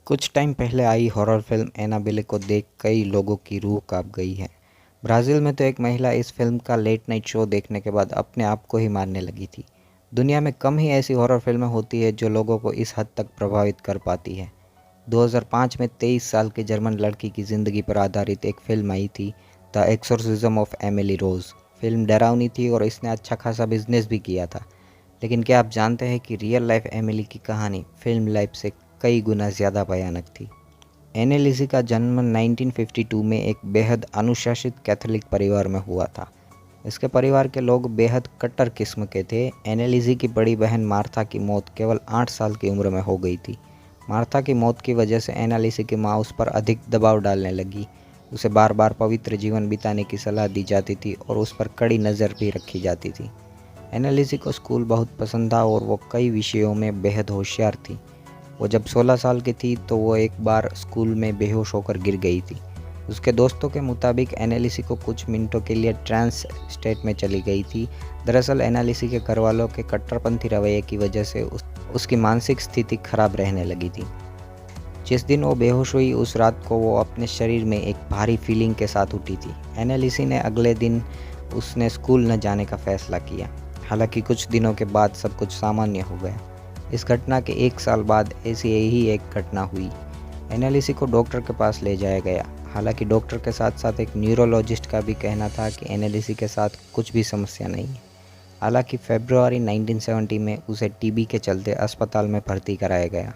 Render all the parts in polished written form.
कुछ टाइम पहले आई horror film Annabelle को देख कई लोगों की रूह कांप गई है। ब्राज़ील में तो एक महिला इस फिल्म का लेट नाइट शो देखने के बाद अपने आप को ही मारने लगी थी। दुनिया में कम ही ऐसी हॉरर फिल्में होती है जो लोगों को इस हद तक प्रभावित कर पाती है। 2005 में 23 साल की जर्मन लड़की की ज़िंदगी पर आधारित एक फिल्म आई थी, the exorcism of Emily Rose. Film डरावनी थी और इसने अच्छा खासा बिजनेस भी किया था। लेकिन क्या आप जानते हैं कि रियल लाइफ एमिली की कहानी फिल्म लाइफ से कई गुना ज़्यादा भयानक थी। एनेलिसी का जन्म 1952 में एक बेहद अनुशासित कैथोलिक परिवार में हुआ था। इसके परिवार के लोग बेहद कट्टर किस्म के थे। एनेलिसी की बड़ी बहन मार्था की मौत केवल 8 साल की उम्र में हो गई थी। मार्था की मौत की वजह से एनालिसी की माँ उस पर अधिक दबाव डालने लगी। उसे बार बार पवित्र जीवन बिताने की सलाह दी जाती थी और उस पर कड़ी नज़र भी रखी जाती थी। एनालिसी को स्कूल बहुत पसंद था और वो कई विषयों में बेहद होशियार थी। वो जब 16 साल की थी तो वो एक बार स्कूल में बेहोश होकर गिर गई थी। उसके दोस्तों के मुताबिक एनालिसी को कुछ मिनटों के लिए ट्रांस स्टेट में चली गई थी। दरअसल एनालिसी के घरवालों के कट्टरपंथी रवैये की वजह से उसकी मानसिक स्थिति खराब रहने लगी थी। जिस दिन वो बेहोश हुई उस रात को वो अपने शरीर में एक भारी फीलिंग के साथ उठी थी। एनालिसी ने अगले दिन उसने स्कूल न जाने का फैसला किया। हालांकि कुछ दिनों के बाद सब कुछ सामान्य हो गया। इस घटना के 1 साल बाद ऐसी ही एक घटना हुई। एनालिसी को डॉक्टर के पास ले जाया गया। हालांकि डॉक्टर के साथ साथ एक न्यूरोलॉजिस्ट का भी कहना था कि एनालिसी के साथ कुछ भी समस्या नहीं है। हालांकि फरवरी 1970 में उसे टीबी के चलते अस्पताल में भर्ती कराया गया।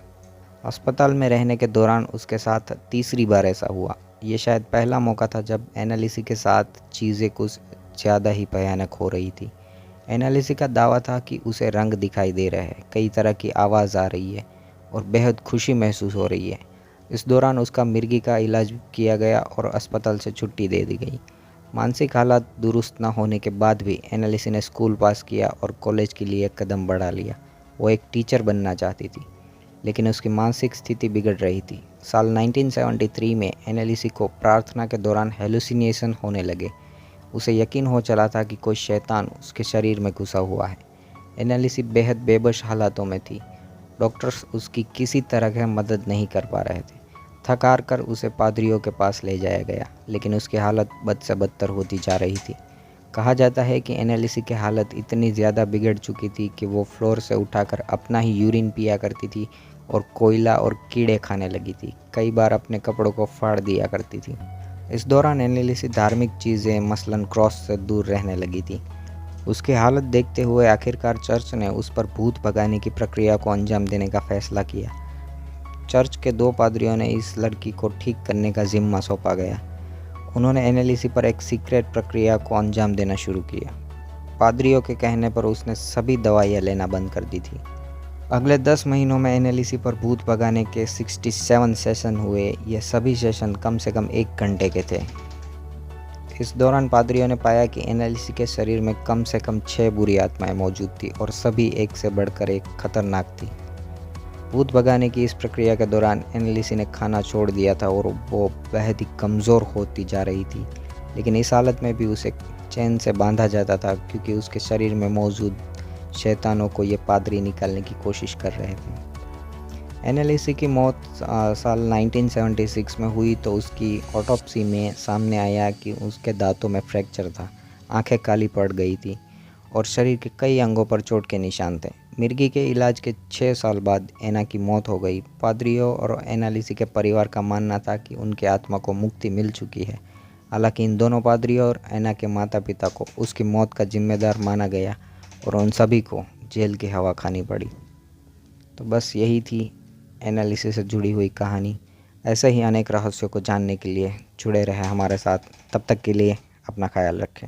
अस्पताल में रहने के दौरान उसके साथ तीसरी बार ऐसा हुआ। ये शायद पहला मौका था जब एनालिसी के साथ चीज़ें कुछ ज़्यादा ही भयानक हो रही थी। एनालिसी का दावा था कि उसे रंग दिखाई दे रहे हैं, कई तरह की आवाज़ आ रही है और बेहद खुशी महसूस हो रही है। इस दौरान उसका मिर्गी का इलाज किया गया और अस्पताल से छुट्टी दे दी गई। मानसिक हालात दुरुस्त न होने के बाद भी एनालिसी ने स्कूल पास किया और कॉलेज के लिए एक कदम बढ़ा लिया। वो एक टीचर बनना चाहती थी, लेकिन उसकी मानसिक स्थिति बिगड़ रही थी। साल 1973 में एनालिसी को प्रार्थना के दौरान हेलुसिनेशन होने लगे। उसे यकीन हो चला था कि कोई शैतान उसके शरीर में घुसा हुआ है। एनालिसी बेहद बेबस हालातों में थी। डॉक्टर्स उसकी किसी तरह की मदद नहीं कर पा रहे थे। थक हार कर उसे पादरियों के पास ले जाया गया, लेकिन उसकी हालत बद से बदतर होती जा रही थी। कहा जाता है कि एनालिसी की हालत इतनी ज़्यादा बिगड़ चुकी थी कि वो फ्लोर से उठाकर अपना ही यूरिन पिया करती थी और कोयला और कीड़े खाने लगी थी। कई बार अपने कपड़ों को फाड़ दिया करती थी। इस दौरान एनालिसी धार्मिक चीज़ें मसलन क्रॉस से दूर रहने लगी थी। उसकी हालत देखते हुए आखिरकार चर्च ने उस पर भूत भगाने की प्रक्रिया को अंजाम देने का फैसला किया। चर्च के 2 पादरियों ने इस लड़की को ठीक करने का जिम्मा सौंपा गया। उन्होंने एनालिसी पर एक सीक्रेट प्रक्रिया को अंजाम देना शुरू किया। पादरियों के कहने पर उसने सभी दवाइयाँ लेना बंद कर दी थी। अगले 10 महीनों में एनालिसी पर भूत भगाने के 67 सेशन हुए। ये सभी सेशन कम से कम 1 घंटे के थे। इस दौरान पादरियों ने पाया कि एनालिसी के शरीर में कम से कम 6 बुरी आत्माएं मौजूद थी और सभी एक से बढ़कर एक खतरनाक थी। भूत भगाने की इस प्रक्रिया के दौरान एनालिसी ने खाना छोड़ दिया था और वो बेहद ही कमज़ोर होती जा रही थी। लेकिन इस हालत में भी उसे चैन से बांधा जाता था क्योंकि उसके शरीर में मौजूद शैतानों को ये पादरी निकालने की कोशिश कर रहे थे। एनालिसी की मौत साल 1976 में हुई तो उसकी ऑटोप्सी में सामने आया कि उसके दांतों में फ्रैक्चर था, आंखें काली पड़ गई थी और शरीर के कई अंगों पर चोट के निशान थे। मिर्गी के इलाज के 6 साल बाद एना की मौत हो गई। पादरियों और एनालिसी के परिवार का मानना था कि उनके आत्मा को मुक्ति मिल चुकी है। हालांकि इन दोनों पादरियों और एना के माता पिता को उसकी मौत का जिम्मेदार माना गया और उन सभी को जेल की हवा खानी पड़ी। तो बस यही थी एनालिसिस से जुड़ी हुई कहानी। ऐसे ही अनेक रहस्यों को जानने के लिए जुड़े रहे हमारे साथ। तब तक के लिए अपना ख्याल रखें।